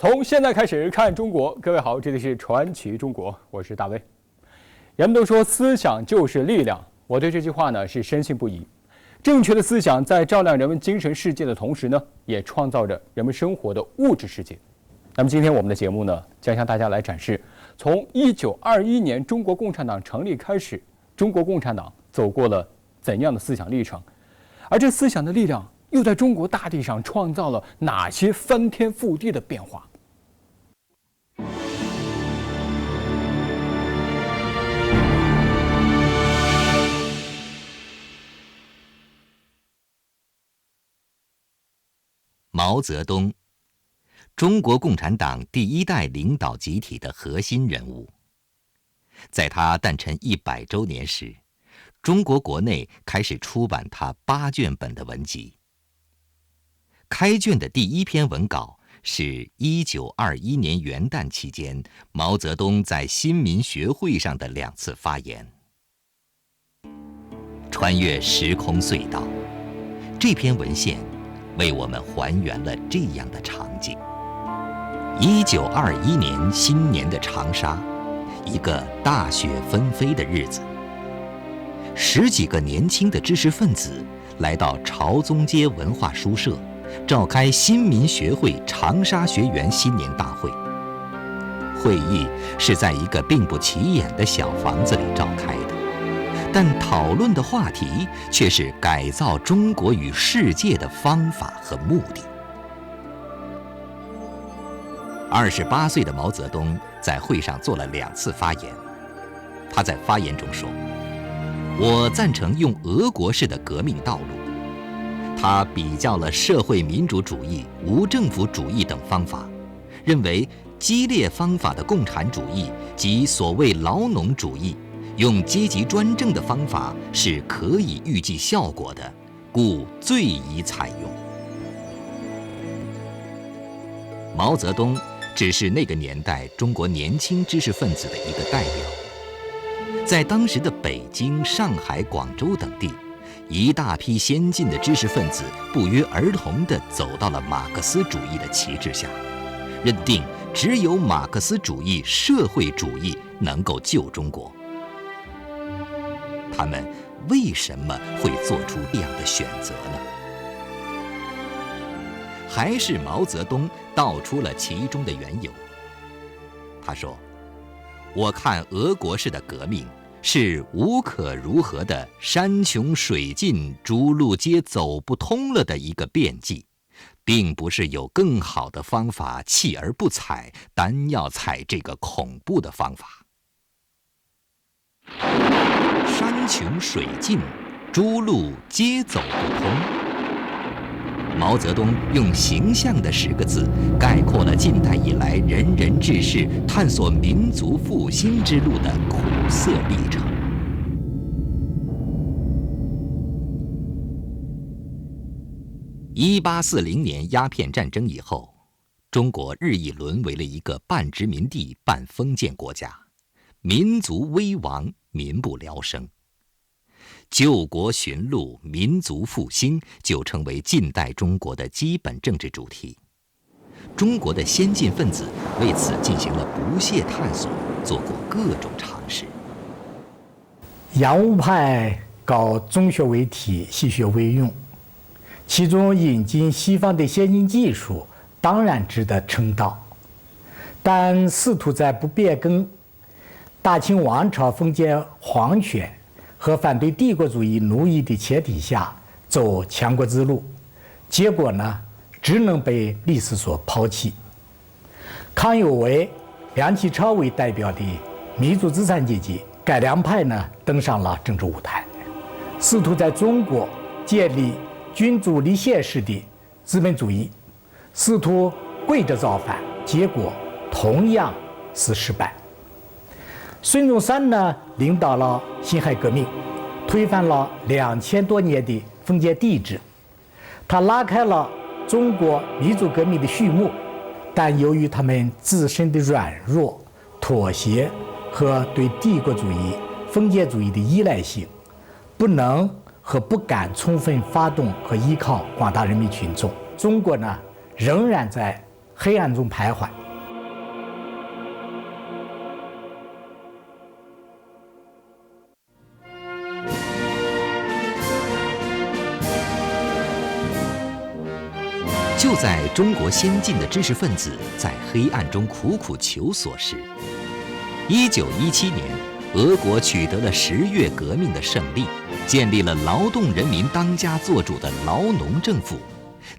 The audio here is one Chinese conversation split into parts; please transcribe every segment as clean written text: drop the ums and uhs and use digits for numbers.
从现在开始看中国，各位好，这里是传奇中国，我是大卫。人们都说思想就是力量，我对这句话呢是深信不疑。正确的思想在照亮人们精神世界的同时呢，也创造着人们生活的物质世界。那么今天我们的节目呢，将向大家来展示，从1921年中国共产党成立开始，中国共产党走过了怎样的思想历程，而这思想的力量又在中国大地上创造了哪些翻天覆地的变化？毛泽东，中国共产党第一代领导集体的核心人物。在他诞辰100周年时，中国国内开始出版他8卷本的文集。开卷的第一篇文稿是1921年元旦期间毛泽东在新民学会上的2次发言。穿越时空隧道，这篇文献为我们还原了这样的场景：1921年新年的长沙，一个大雪纷飞的日子，10几个年轻的知识分子来到朝宗街文化书社，召开新民学会长沙学员新年大会。会议是在一个并不起眼的小房子里召开的，但讨论的话题却是改造中国与世界的方法和目的。28岁的毛泽东在会上做了2次发言。他在发言中说：“我赞成用俄国式的革命道路。”他比较了社会民主主义、无政府主义等方法，认为激烈方法的共产主义及所谓劳农主义，用阶级专政的方法是可以预计效果的，故最宜采用。毛泽东只是那个年代中国年轻知识分子的一个代表。在当时的北京、上海、广州等地，一大批先进的知识分子不约而同地走到了马克思主义的旗帜下，认定只有马克思主义、社会主义能够救中国。他们为什么会做出这样的选择呢？还是毛泽东道出了其中的缘由。他说：“我看俄国式的革命是无可如何的山穷水尽、逐路皆走不通了的一个变计，并不是有更好的方法锲而不采，单要采这个恐怖的方法。山穷水尽，诸路皆走不通。”毛泽东用形象的10个字概括了近代以来仁人志士探索民族复兴之路的苦涩历程。1840年鸦片战争以后，中国日益沦为了一个半殖民地半封建国家，民族危亡，民不聊生。救国寻路、民族复兴就成为近代中国的基本政治主题。中国的先进分子为此进行了不懈探索，做过各种尝试。洋务派搞中学为体，西学为用，其中引进西方的先进技术当然值得称道，但试图在不变更大清王朝封建皇权和反对帝国主义奴役的前提下走强国之路，结果呢，只能被历史所抛弃。康有为、梁启超为代表的民主资产阶级改良派呢，登上了政治舞台，试图在中国建立君主立宪式的资本主义，试图跪着造反，结果同样是失败。孙中山呢，领导了辛亥革命，推翻了2000多年的封建帝制，他拉开了中国民主革命的序幕，但由于他们自身的软弱、妥协和对帝国主义、封建主义的依赖性，不能和不敢充分发动和依靠广大人民群众。中国呢，仍然在黑暗中徘徊。就在中国先进的知识分子在黑暗中苦苦求索时，1917年，俄国取得了10月革命的胜利，建立了劳动人民当家作主的劳农政府，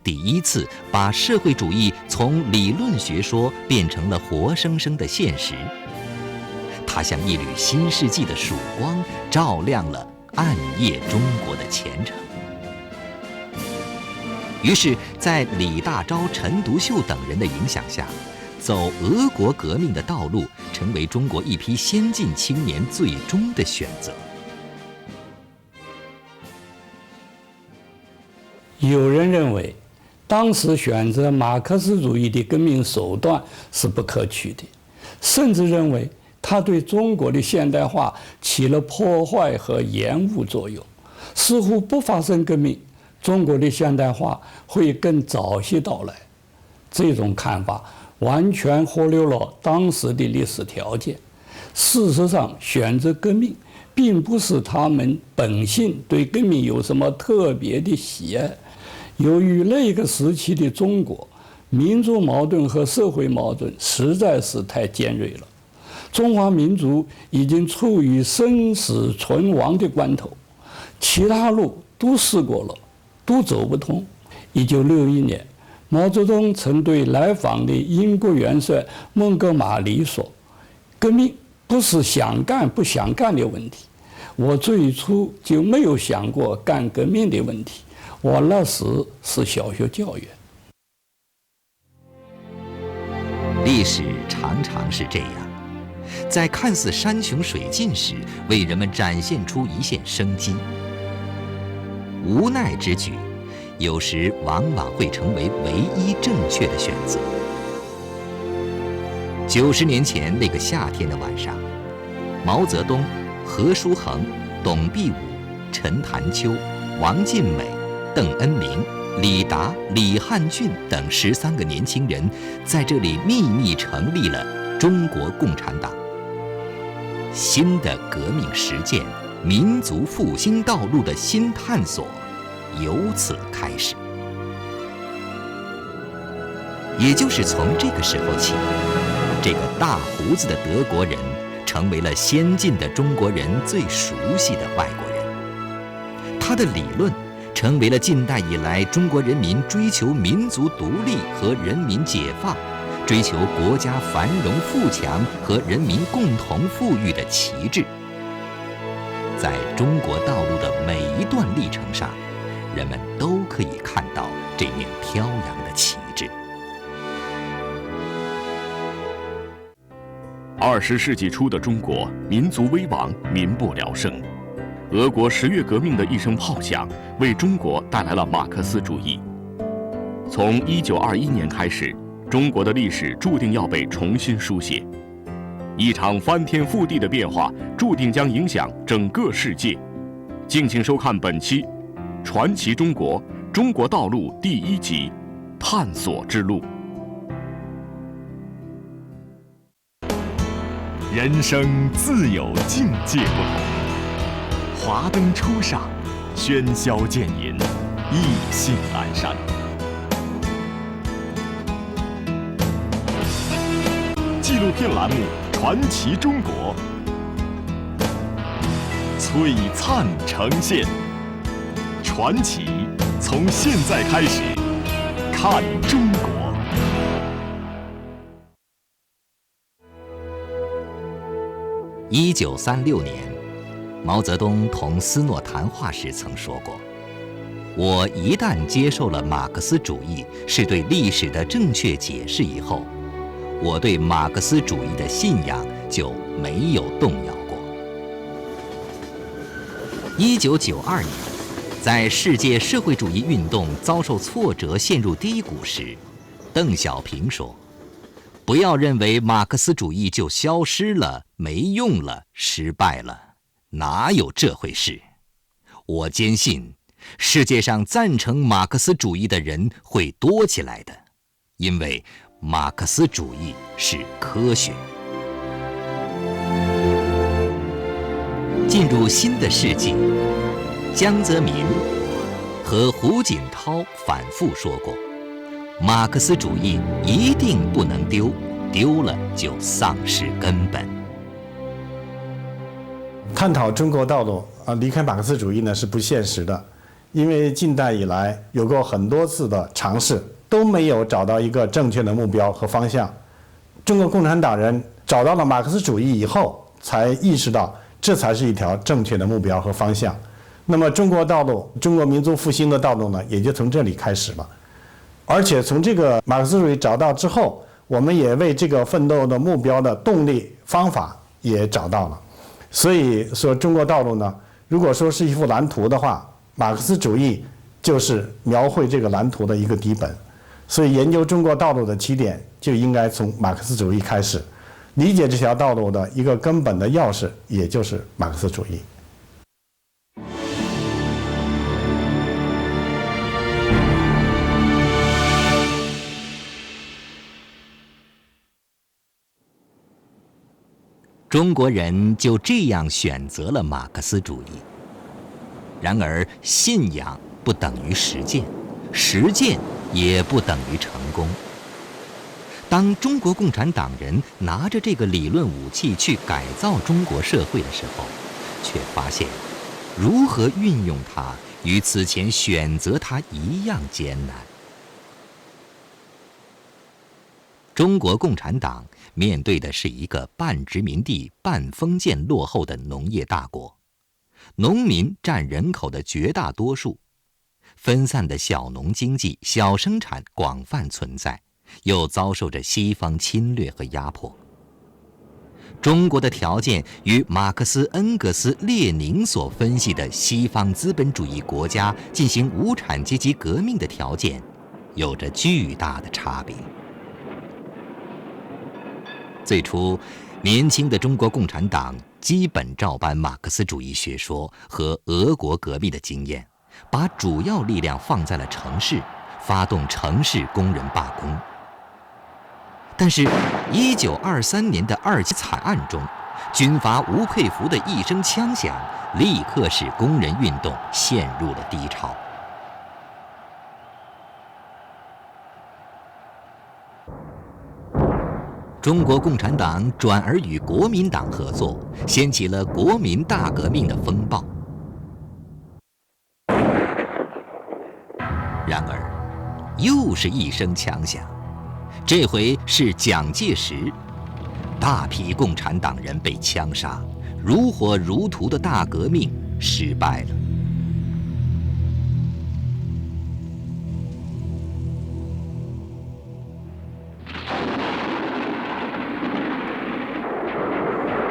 第一次把社会主义从理论学说变成了活生生的现实。它像一缕新世纪的曙光，照亮了暗夜中国的前程。于是，在李大钊、陈独秀等人的影响下，走俄国革命的道路成为中国一批先进青年最终的选择。有人认为，当时选择马克思主义的革命手段是不可取的，甚至认为它对中国的现代化起了破坏和延误作用，似乎不发生革命，中国的现代化会更早些到来。这种看法完全忽略了当时的历史条件。事实上，选择革命并不是他们本性对革命有什么特别的喜爱。由于那个时期的中国，民族矛盾和社会矛盾实在是太尖锐了，中华民族已经处于生死存亡的关头，其他路都试过了，都走不通。1961年，毛泽东曾对来访的英国元帅孟哥马利说：“革命不是想干不想干的问题，我最初就没有想过干革命的问题，我那时是小学教员。”历史常常是这样，在看似山穷水尽时，为人们展现出一线生机。无奈之举，有时往往会成为唯一正确的选择。90年前那个夏天的晚上，毛泽东、何书衡、董必武、陈潭秋、王尽美、邓恩铭、李达、李汉俊等13个年轻人在这里秘密成立了中国共产党。新的革命实践、民族复兴道路的新探索由此开始。也就是从这个时候起，这个大胡子的德国人成为了先进的中国人最熟悉的外国人。他的理论成为了近代以来中国人民追求民族独立和人民解放，追求国家繁荣富强和人民共同富裕的旗帜。在中国道路的每一段历程上，人们都可以看到这面飘扬的旗帜。20世纪初的中国，民族危亡，民不聊生。俄国10月革命的一声炮响，为中国带来了马克思主义。从1921年开始，中国的历史注定要被重新书写。一场翻天覆地的变化，注定将影响整个世界。敬请收看本期《传奇中国：中国道路》第1集《探索之路》。人生自有境界不同，华灯初上，喧嚣渐隐，意兴阑珊。纪录片栏目《传奇中国》，璀璨呈现。传奇从现在开始，看中国。1936年，毛泽东同斯诺谈话时曾说过：“我一旦接受了马克思主义是对历史的正确解释以后，我对马克思主义的信仰就没有动摇过。”1992年，在世界社会主义运动遭受挫折、陷入低谷时，邓小平说：“不要认为马克思主义就消失了、没用了、失败了，哪有这回事？我坚信，世界上赞成马克思主义的人会多起来的，因为马克思主义是科学。进入新的世纪，江泽民和胡锦涛反复说过，马克思主义一定不能丢，丢了就丧失根本。探讨中国道路离开马克思主义呢是不现实的，因为近代以来有过很多次的尝试，都没有找到一个正确的目标和方向。中国共产党人找到了马克思主义以后，才意识到这才是一条正确的目标和方向。那么中国道路，中国民族复兴的道路呢，也就从这里开始了。而且从这个马克思主义找到之后，我们也为这个奋斗的目标的动力方法也找到了。所以说中国道路呢，如果说是一幅蓝图的话，马克思主义就是描绘这个蓝图的一个底本。所以研究中国道路的起点就应该从马克思主义开始，理解这条道路的一个根本的钥匙，也就是马克思主义。中国人就这样选择了马克思主义。然而，信仰不等于实践，实践也不等于成功。当中国共产党人拿着这个理论武器去改造中国社会的时候，却发现如何运用它与此前选择它一样艰难。中国共产党面对的是一个半殖民地半封建落后的农业大国，农民占人口的绝大多数，分散的小农经济、小生产广泛存在，又遭受着西方侵略和压迫。中国的条件与马克思、恩格斯、列宁所分析的西方资本主义国家进行无产阶级革命的条件有着巨大的差别。最初，年轻的中国共产党基本照搬马克思主义学说和俄国革命的经验，把主要力量放在了城市，发动城市工人罢工。但是1923年的二七惨案中，军阀吴佩孚的一声枪响，立刻使工人运动陷入了低潮。中国共产党转而与国民党合作，掀起了国民大革命的风暴。然而，又是一声枪响，这回是蒋介石，大批共产党人被枪杀，如火如荼的大革命失败了。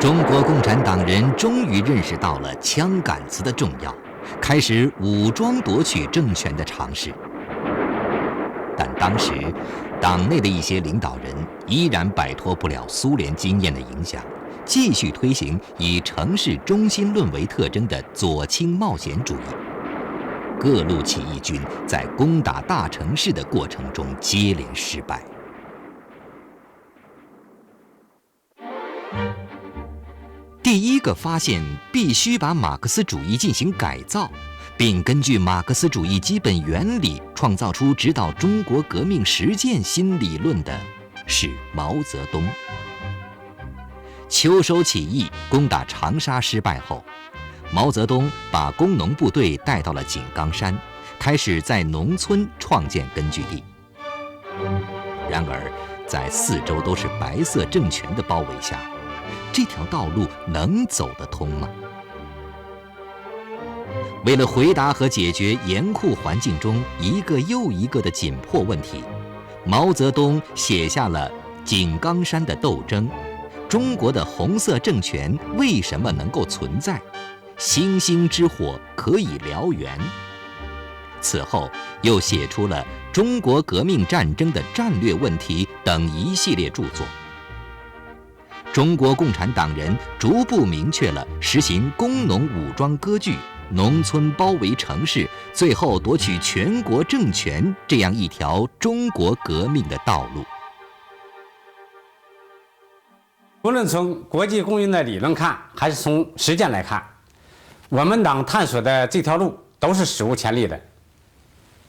中国共产党人终于认识到了枪杆子的重要，开始武装夺取政权的尝试。但当时，党内的一些领导人依然摆脱不了苏联经验的影响，继续推行以城市中心论为特征的左倾冒险主义。各路起义军在攻打大城市的过程中接连失败。第一个发现必须把马克思主义进行改造，并根据马克思主义基本原理创造出指导中国革命实践新理论的是毛泽东。秋收起义攻打长沙失败后，毛泽东把工农部队带到了井冈山，开始在农村创建根据地。然而，在四周都是白色政权的包围下，这条道路能走得通吗？为了回答和解决严酷环境中一个又一个的紧迫问题，毛泽东写下了《井冈山的斗争》，中国的红色政权为什么能够存在？星星之火可以燎原。此后又写出了中国革命战争的战略问题等一系列著作。中国共产党人逐步明确了实行工农武装割据、农村包围城市，最后夺取全国政权这样一条中国革命的道路。无论从国际公约的理论看，还是从实践来看，我们党探索的这条路都是史无前例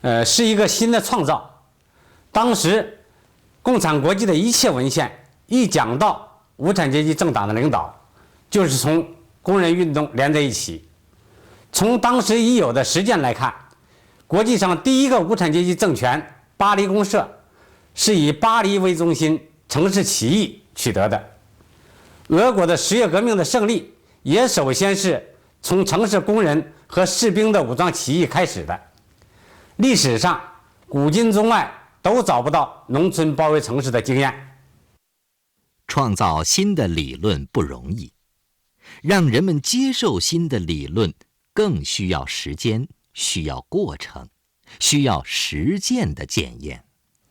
的，是一个新的创造。当时，共产国际的一切文献一讲到无产阶级政党的领导，就是从工人运动连在一起。从当时已有的实践来看，国际上第一个无产阶级政权巴黎公社是以巴黎为中心城市起义取得的。俄国的10月革命的胜利也首先是从城市工人和士兵的武装起义开始的。历史上古今中外都找不到农村包围城市的经验。创造新的理论不容易，让人们接受新的理论更需要时间，需要过程，需要实践的检验。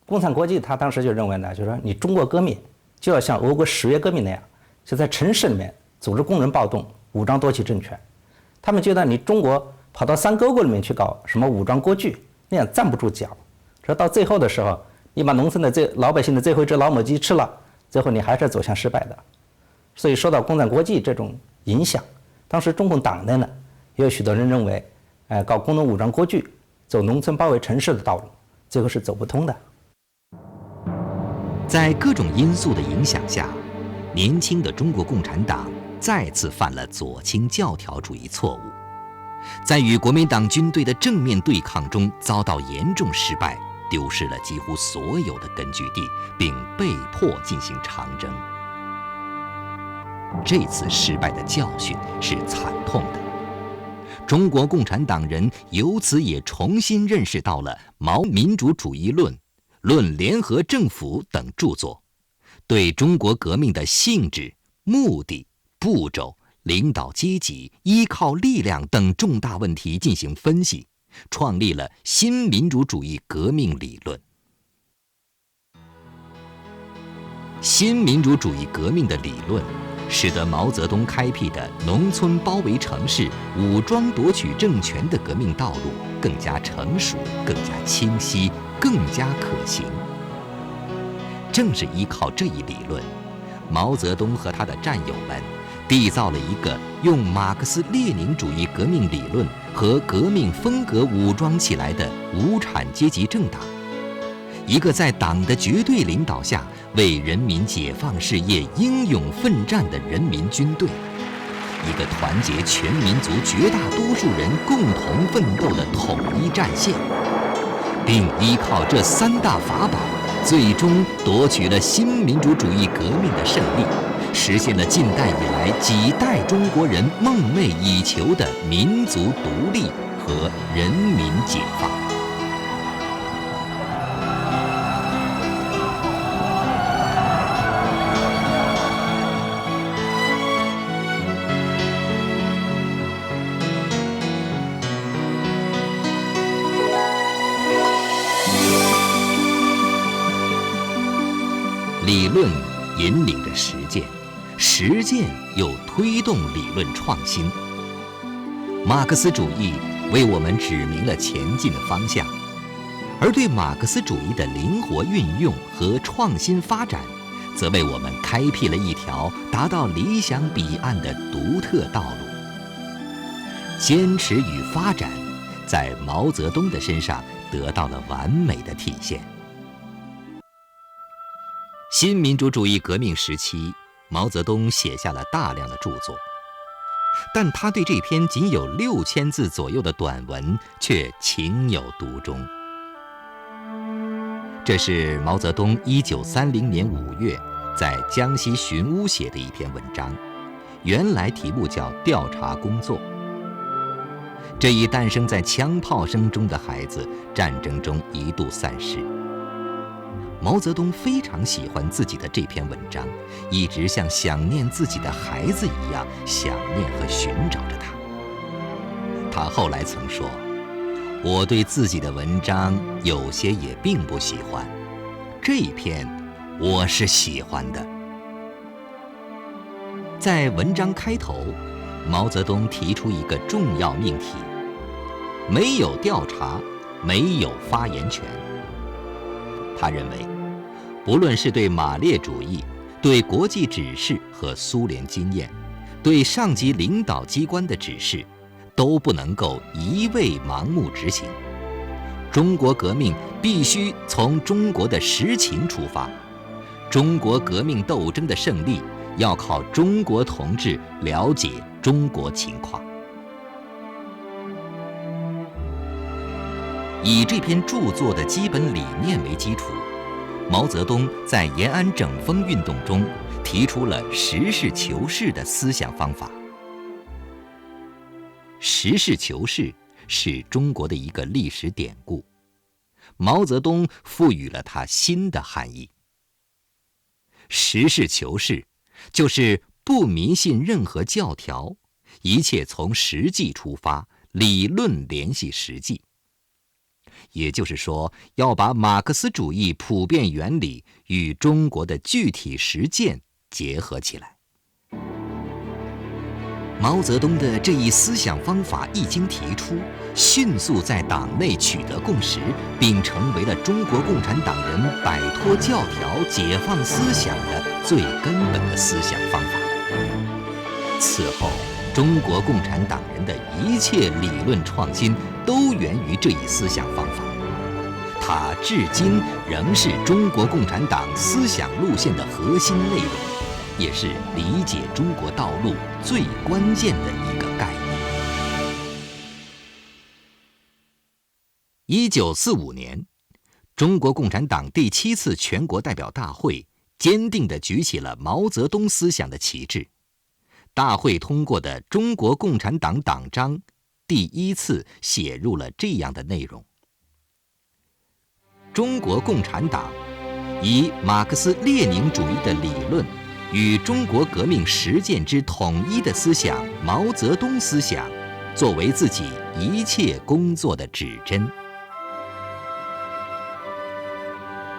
共产国际他当时就认为呢，就是说你中国革命就要像俄国10月革命那样，就在城市里面组织工人暴动，武装夺取政权。他们觉得你中国跑到山沟沟里面去搞什么武装割据，那样站不住脚。说到最后的时候，你把农村的老百姓的最后一只老母鸡吃了，最后你还是走向失败的。所以受到共产国际这种影响，当时中共党内呢，也有许多人认为，搞工农武装割据，走农村包围城市的道路，最后是走不通的。在各种因素的影响下，年轻的中国共产党再次犯了左倾教条主义错误，在与国民党军队的正面对抗中遭到严重失败，丢失了几乎所有的根据地，并被迫进行长征。这次失败的教训是惨痛的，中国共产党人由此也重新认识到了毛民主主义论、论联合政府等著作，对中国革命的性质、目的、步骤、领导阶级、依靠力量等重大问题进行分析，创立了新民主主义革命理论。新民主主义革命的理论使得毛泽东开辟的农村包围城市、武装夺取政权的革命道路更加成熟、更加清晰、更加可行。正是依靠这一理论，毛泽东和他的战友们缔造了一个用马克思列宁主义革命理论和革命风格武装起来的无产阶级政党，一个在党的绝对领导下为人民解放事业英勇奋战的人民军队，一个团结全民族绝大多数人共同奋斗的统一战线，并依靠这3大法宝，最终夺取了新民主主义革命的胜利，实现了近代以来几代中国人梦寐以求的民族独立和人民解放。理论引领着实践，实践又推动理论创新。马克思主义为我们指明了前进的方向，而对马克思主义的灵活运用和创新发展，则为我们开辟了一条达到理想彼岸的独特道路。坚持与发展，在毛泽东的身上得到了完美的体现。新民主主义革命时期，毛泽东写下了大量的著作，但他对这篇仅有6000字左右的短文却情有独钟。这是毛泽东1930年5月在江西寻乌写的一篇文章，原来题目叫《调查工作》。这一诞生在枪炮声中的孩子，战争中一度散失。毛泽东非常喜欢自己的这篇文章，一直像想念自己的孩子一样想念和寻找着他。他后来曾说：“我对自己的文章有些也并不喜欢，这一篇我是喜欢的。”在文章开头，毛泽东提出一个重要命题：没有调查，没有发言权。他认为，不论是对马列主义、对国际指示和苏联经验，对上级领导机关的指示，都不能够一味盲目执行。中国革命必须从中国的实情出发，中国革命斗争的胜利要靠中国同志了解中国情况。以这篇著作的基本理念为基础，毛泽东在延安整风运动中提出了实事求是的思想方法。实事求是是中国的一个历史典故，毛泽东赋予了它新的含义。实事求是就是不迷信任何教条，一切从实际出发，理论联系实际。也就是说，要把马克思主义普遍原理与中国的具体实践结合起来。毛泽东的这一思想方法一经提出，迅速在党内取得共识，并成为了中国共产党人摆脱教条、解放思想的最根本的思想方法。此后，中国共产党人的一切理论创新都源于这一思想方法，它至今仍是中国共产党思想路线的核心内容，也是理解中国道路最关键的一个概念。1945年，中国共产党第7次全国代表大会坚定地举起了毛泽东思想的旗帜。大会通过的《中国共产党党章》第1次写入了这样的内容：中国共产党以马克思列宁主义的理论与中国革命实践之统一的思想毛泽东思想作为自己一切工作的指针，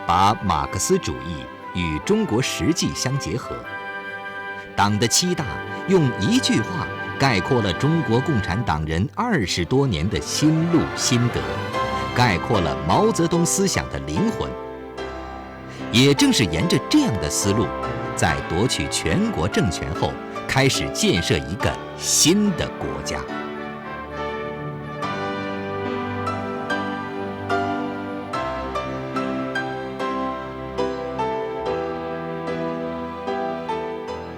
把马克思主义与中国实际相结合。党的7大用一句话概括了中国共产党人20多年的心路心得，概括了毛泽东思想的灵魂。也正是沿着这样的思路，在夺取全国政权后，开始建设一个新的国家。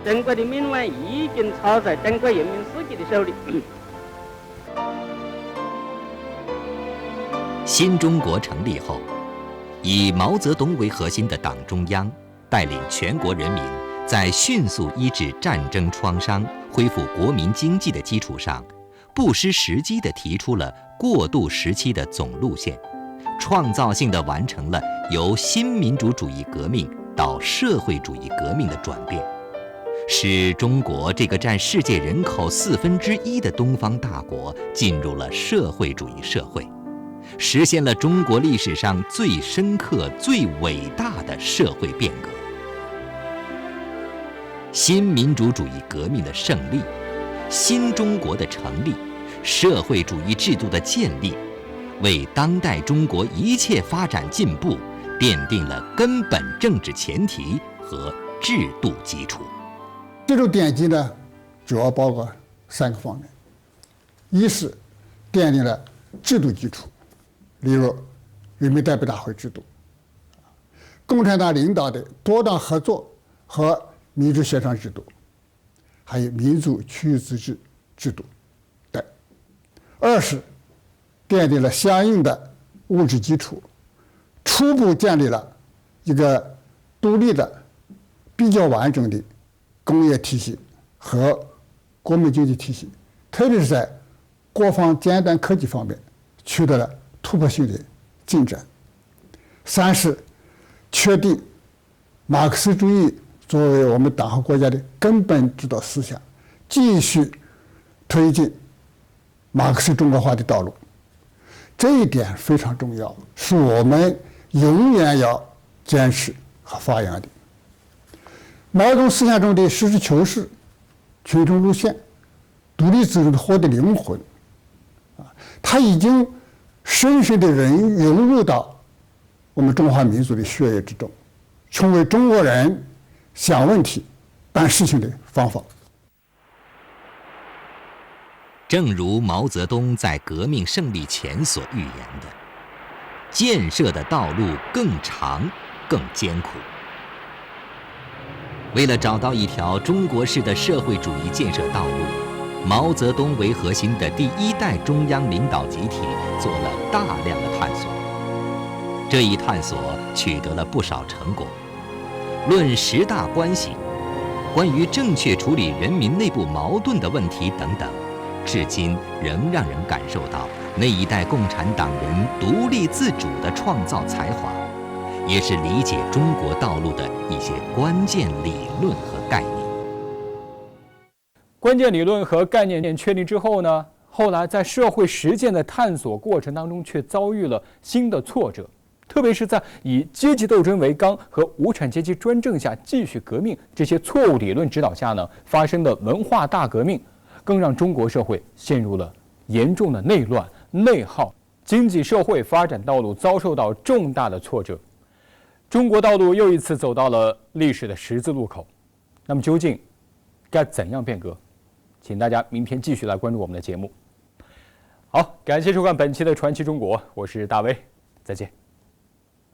中国的命运已经操在中国人民自己的手里。新中国成立后，以毛泽东为核心的党中央带领全国人民在迅速医治战争创伤、恢复国民经济的基础上，不失时机地提出了过渡时期的总路线，创造性地完成了由新民主主义革命到社会主义革命的转变，使中国这个占世界人口1/4的东方大国进入了社会主义社会，实现了中国历史上最深刻、最伟大的社会变革。新民主主义革命的胜利，新中国的成立，社会主义制度的建立，为当代中国一切发展进步奠定了根本政治前提和制度基础。这种奠基呢，主要包括3个方面：一是奠定了制度基础，例如人民代表大会制度、共产党领导的多党合作和民主协商制度，还有民主区域自治制度等；二是奠定了相应的物质基础，初步建立了一个独立的、比较完整的工业体系和国民经济体系，特别是在国防尖端科技方面取得了突破性的进展。3是确定马克思主义作为我们党和国家的根本指导思想，继续推进马克思中国化的道路。这一点非常重要，是我们永远要坚持和发扬的。毛泽东思想中的实事求是、群众路线、独立自主的活的灵魂，它已经深深地融入到我们中华民族的血液之中，成为中国人想问题、办事情的方法。正如毛泽东在革命胜利前所预言的，建设的道路更长、更艰苦。为了找到一条中国式的社会主义建设道路，毛泽东为核心的第一代中央领导集体做了大量的探索。这一探索取得了不少成果。论十大关系，关于正确处理人民内部矛盾的问题等等，至今仍让人感受到那一代共产党人独立自主的创造才华，也是理解中国道路的一些关键理论和概念。关键理论和概念确立之后呢，后来在社会实践的探索过程当中，却遭遇了新的挫折。特别是在以阶级斗争为纲和无产阶级专政下继续革命这些错误理论指导下呢，发生的文化大革命，更让中国社会陷入了严重的内乱、内耗，经济社会发展道路遭受到重大的挫折。中国道路又一次走到了历史的十字路口。那么究竟该怎样变革？请大家明天继续来关注我们的节目。好，感谢收看本期的传奇中国，我是大威，再见。